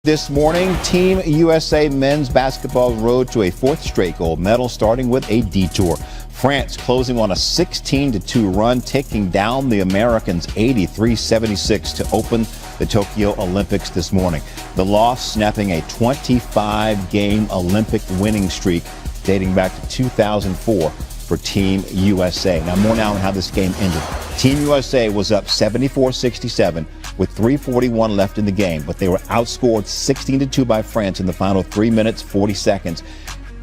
This morning, Team USA men's basketball road to a fourth straight gold medal, starting with a detour. France closing on a 16-2 run, taking down the Americans 83-76 to open the Tokyo Olympics this morning. The loss snapping a 25-game Olympic winning streak dating back to 2004 for Team USA. Now, more now on how this game ended. Team USA was up 74-67 with 3:41 left in the game, but they were outscored 16-2 by France in the final 3 minutes, 40 seconds.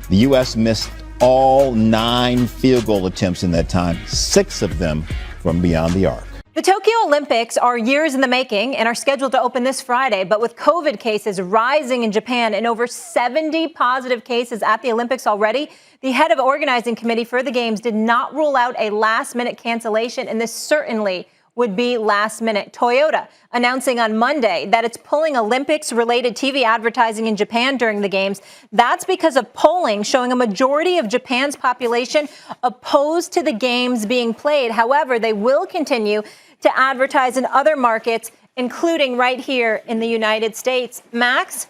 The U.S. missed all 9 field goal attempts in that time, 6 of them from beyond the arc. The Tokyo Olympics are years in the making and are scheduled to open this Friday. But with COVID cases rising in Japan and over 70 positive cases at the Olympics already, the head of organizing committee for the Games did not rule out a last-minute cancellation, and this certainly would be last minute. Toyota announcing on Monday that it's pulling Olympics-related TV advertising in Japan during the Games. That's because of polling showing a majority of Japan's population opposed to the Games being played. However, they will continue to advertise in other markets, including right here in the United States. Max,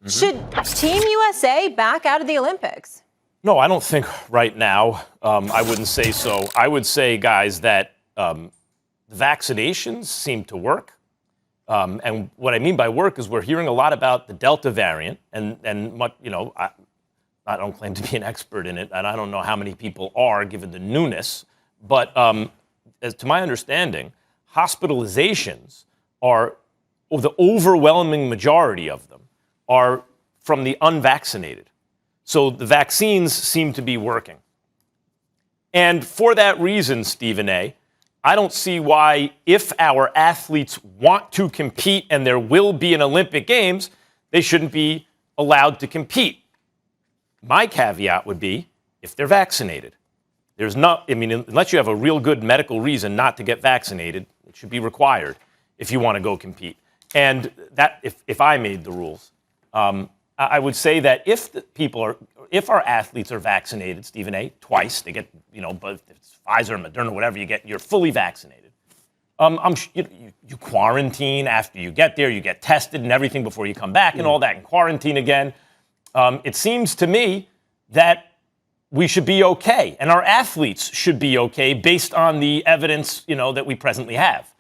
should Team USA back out of the Olympics? No, I don't think right now. I wouldn't say so. I would say, guys, that vaccinations seem to work. And what I mean by work is we're hearing a lot about the Delta variant. And much, you know, I don't claim to be an expert in it, and I don't know how many people are, given the newness. But as to my understanding, hospitalizations are, the overwhelming majority of them are from the unvaccinated. So the vaccines seem to be working. And for that reason, Stephen A., I don't see why, if our athletes want to compete and there will be an Olympic Games, they shouldn't be allowed to compete. My caveat would be if they're vaccinated. There's not, I mean, unless you have a real good medical reason not to get vaccinated, it should be required if you want to go compete. And that, if I made the rules, I would say that if our athletes are vaccinated, Stephen A., twice, they get, you know, but if it's Pfizer, Moderna, whatever you get, you're fully vaccinated. You quarantine after you get there, you get tested and everything before you come back and all that, and quarantine again. It seems to me that we should be okay, and our athletes should be okay based on the evidence, you know, that we presently have.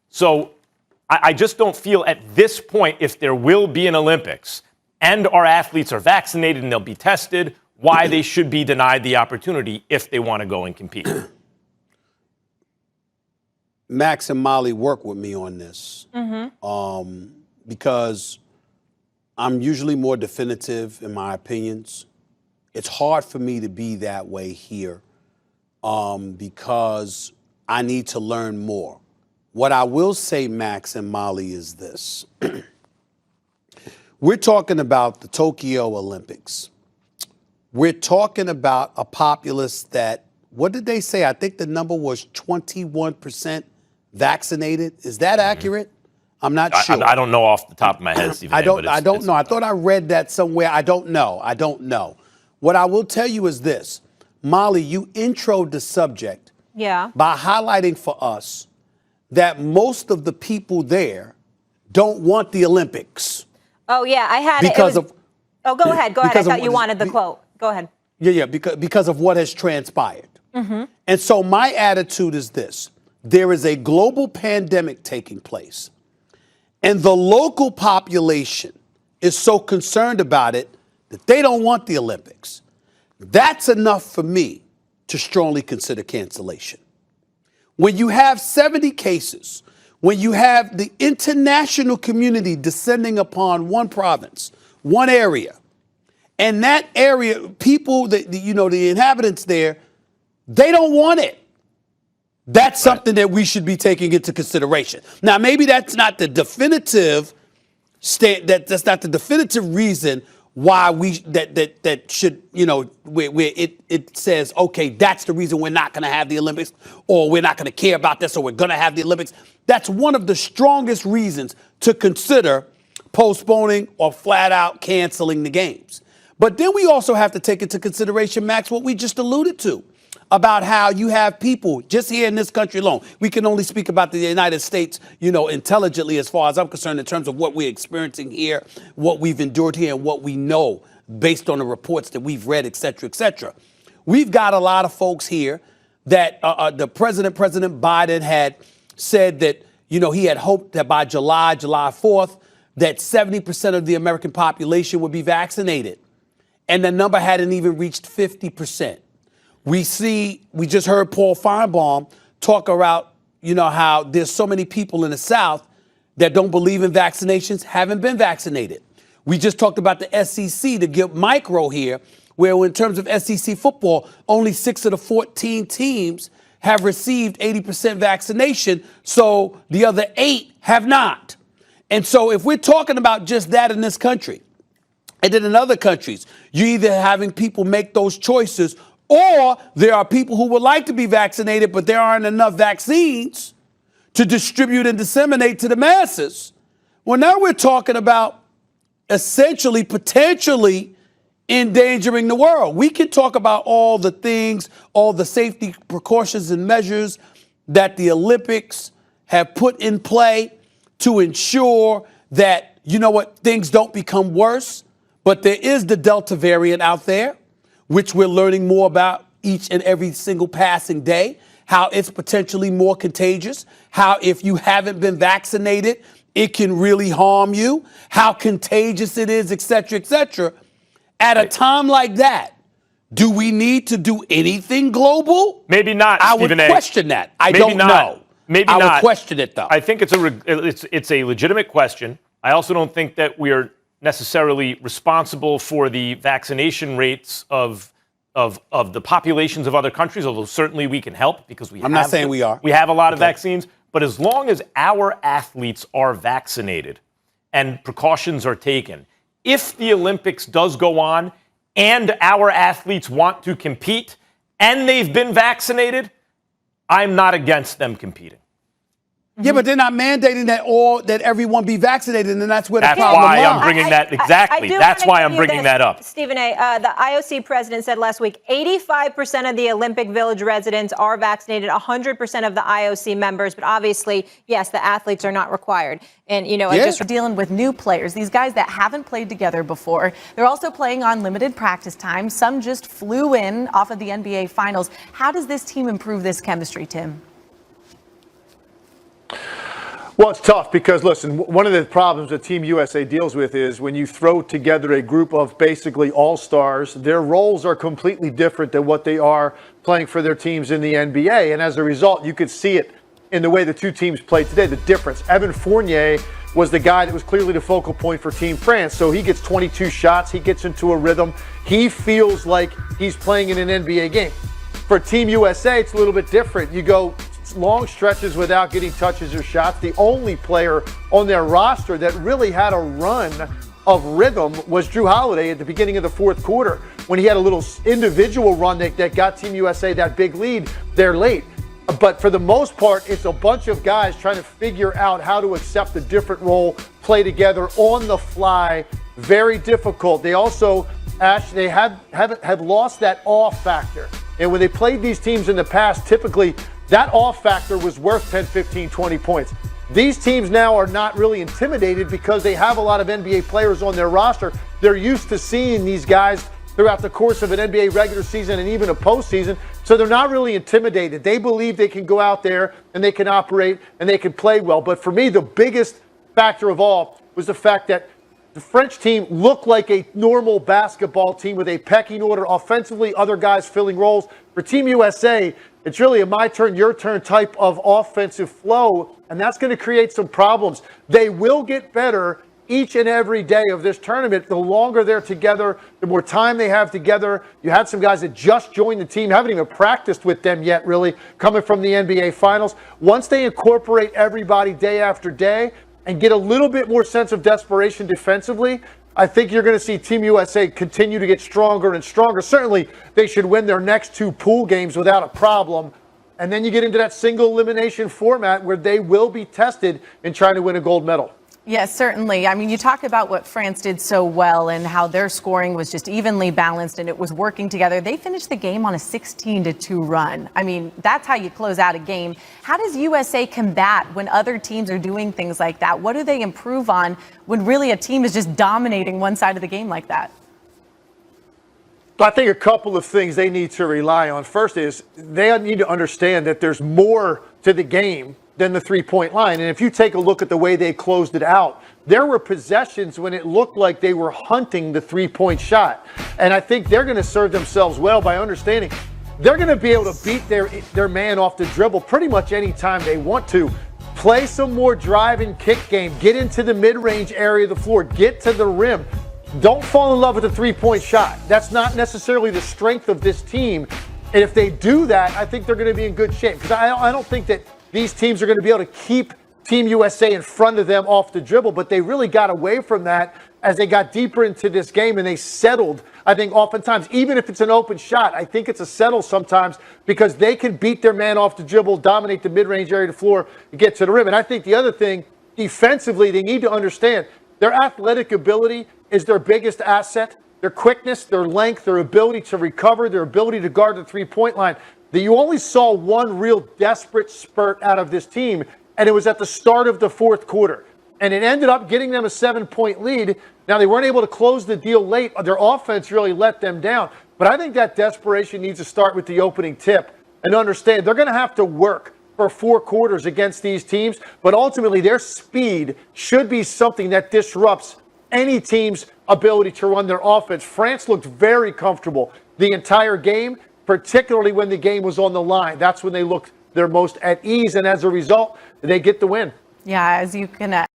So I just don't feel at this point, if there will be an Olympics and our athletes are vaccinated and they'll be tested, why they should be denied the opportunity if they want to go and compete. Max and Molly work with me on this because I'm usually more definitive in my opinions. It's hard for me to be that way here because I need to learn more. What I will say, Max and Molly, is this. We're talking about the Tokyo Olympics. We're talking about a populace that, what did they say? I think the number was 21% vaccinated. Is that accurate? I'm not sure. I don't know off the top of my head, Stephen. I don't know. I thought I read that somewhere. I don't know. What I will tell you is this. Molly, you introed the subject by highlighting for us that most of the people there don't want the Olympics. Oh, yeah, I had because it. Oh, go ahead. I thought you wanted the quote. Go ahead. Yeah, because of what has transpired. And so my attitude is this. There is a global pandemic taking place, and the local population is so concerned about it that they don't want the Olympics. That's enough for me to strongly consider cancellation. When you have 70 cases, when you have the international community descending upon one province, one area, and that area, people, the inhabitants there, they don't want it. That's something that we should be taking into consideration. Now, maybe that's not the definitive that's not the definitive reason why that should, where it says, okay, that's the reason we're not going to have the Olympics, or we're not going to care about this, or we're going to have the Olympics. That's one of the strongest reasons to consider postponing or flat out canceling the games. But then we also have to take into consideration, Max, what we just alluded to. about how you have people just here in this country alone. We can only speak about the United States, intelligently as far as I'm concerned in terms of what we're experiencing here, what we've endured here, and what we know based on the reports that we've read, et cetera, et cetera. We've got a lot of folks here that the President Biden had said that, he had hoped that by July 4th, that 70% of the American population would be vaccinated. And the number hadn't even reached 50%. We just heard Paul Feinbaum talk about, how there's so many people in the South that don't believe in vaccinations, haven't been vaccinated. We just talked about the SEC, to get micro here, where in terms of SEC football, only 6 of the 14 teams have received 80% vaccination, so the other 8 have not. And so if we're talking about just that in this country, and then in other countries, you're either having people make those choices, or there are people who would like to be vaccinated, but there aren't enough vaccines to distribute and disseminate to the masses. Well, now we're talking about essentially, potentially endangering the world. We can talk about all the things, all the safety precautions and measures that the Olympics have put in play to ensure that, things don't become worse. But there is the Delta variant out there, which we're learning more about each and every single passing day, how it's potentially more contagious, how if you haven't been vaccinated, it can really harm you, how contagious it is, et cetera, et cetera. At a time like that, do we need to do anything global? Maybe not, I would Stephen A. question that. I Maybe don't not. know. Maybe I not. would question it, though. I think it's a legitimate question. I also don't think that we are necessarily responsible for the vaccination rates of the populations of other countries, although certainly we can help because I'm not saying we are. We have a lot of vaccines, but as long as our athletes are vaccinated and precautions are taken, if the Olympics does go on and our athletes want to compete and they've been vaccinated, I'm not against them competing. Yeah, but they're not mandating that everyone be vaccinated, and that's where the That's problem why lies. I'm bringing that exactly. That's why I'm bringing that up. Stephen A. The IOC president said last week, 85% of the Olympic Village residents are vaccinated, 100% of the IOC members. But obviously, yes, the athletes are not required. And just dealing with new players, these guys that haven't played together before. They're also playing on limited practice time. Some just flew in off of the NBA Finals. How does this team improve this chemistry, Tim? Well, it's tough because, listen, one of the problems that Team USA deals with is when you throw together a group of basically all-stars, their roles are completely different than what they are playing for their teams in the NBA. And as a result, you could see it in the way the two teams played today, the difference. Evan Fournier was the guy that was clearly the focal point for Team France. So he gets 22 shots. He gets into a rhythm. He feels like he's playing in an NBA game. For Team USA, it's a little bit different. You go long stretches without getting touches or shots. The only player on their roster that really had a run of rhythm was Drew Holiday at the beginning of the fourth quarter when he had a little individual run that got Team USA that big lead there late. But for the most part, it's a bunch of guys trying to figure out how to accept a different role, play together on the fly. Very difficult. They also, Ash, they have lost that awe factor. And when they played these teams in the past, typically that off factor was worth 10, 15, 20 points. These teams now are not really intimidated because they have a lot of NBA players on their roster. They're used to seeing these guys throughout the course of an NBA regular season and even a postseason, so they're not really intimidated. They believe they can go out there and they can operate and they can play well. But for me, the biggest factor of all was the fact that the French team looked like a normal basketball team with a pecking order offensively, other guys filling roles. For Team USA, it's really a my turn, your turn type of offensive flow, and that's going to create some problems. They will get better each and every day of this tournament. The longer they're together, the more time they have together. You had some guys that just joined the team, haven't even practiced with them yet, really, coming from the NBA Finals. Once they incorporate everybody day after day and get a little bit more sense of desperation defensively, I think you're going to see Team USA continue to get stronger and stronger. Certainly, they should win their next 2 pool games without a problem. And then you get into that single elimination format where they will be tested in trying to win a gold medal. Yes, certainly. I mean, you talk about what France did so well and how their scoring was just evenly balanced and it was working together. They finished the game on a 16-2 run. I mean, that's how you close out a game. How does USA combat when other teams are doing things like that? What do they improve on when really a team is just dominating one side of the game like that? I think a couple of things they need to rely on. First is they need to understand that there's more to the game than the three-point line. And if you take a look at the way they closed it out, there were possessions when it looked like they were hunting the three-point shot. And I think they're going to serve themselves well by understanding they're going to be able to beat their man off the dribble pretty much any time they want to. Play some more drive and kick game. Get into the mid-range area of the floor. Get to the rim. Don't fall in love with the three-point shot. That's not necessarily the strength of this team. And if they do that, I think they're going to be in good shape. Because I don't think that these teams are going to be able to keep Team USA in front of them off the dribble, but they really got away from that as they got deeper into this game and they settled. I think oftentimes, even if it's an open shot, I think it's a settle sometimes because they can beat their man off the dribble, dominate the mid-range area of the floor, and get to the rim. And I think the other thing, defensively, they need to understand their athletic ability is their biggest asset. Their quickness, their length, their ability to recover, their ability to guard the three-point line. That you only saw one real desperate spurt out of this team, and it was at the start of the fourth quarter. And it ended up getting them a 7-point lead. Now, they weren't able to close the deal late. Their offense really let them down. But I think that desperation needs to start with the opening tip and understand they're going to have to work for 4 quarters against these teams. But ultimately, their speed should be something that disrupts any team's ability to run their offense. France looked very comfortable the entire game, particularly when the game was on the line. That's when they looked their most at ease, and as a result, they get the win. Yeah, as you can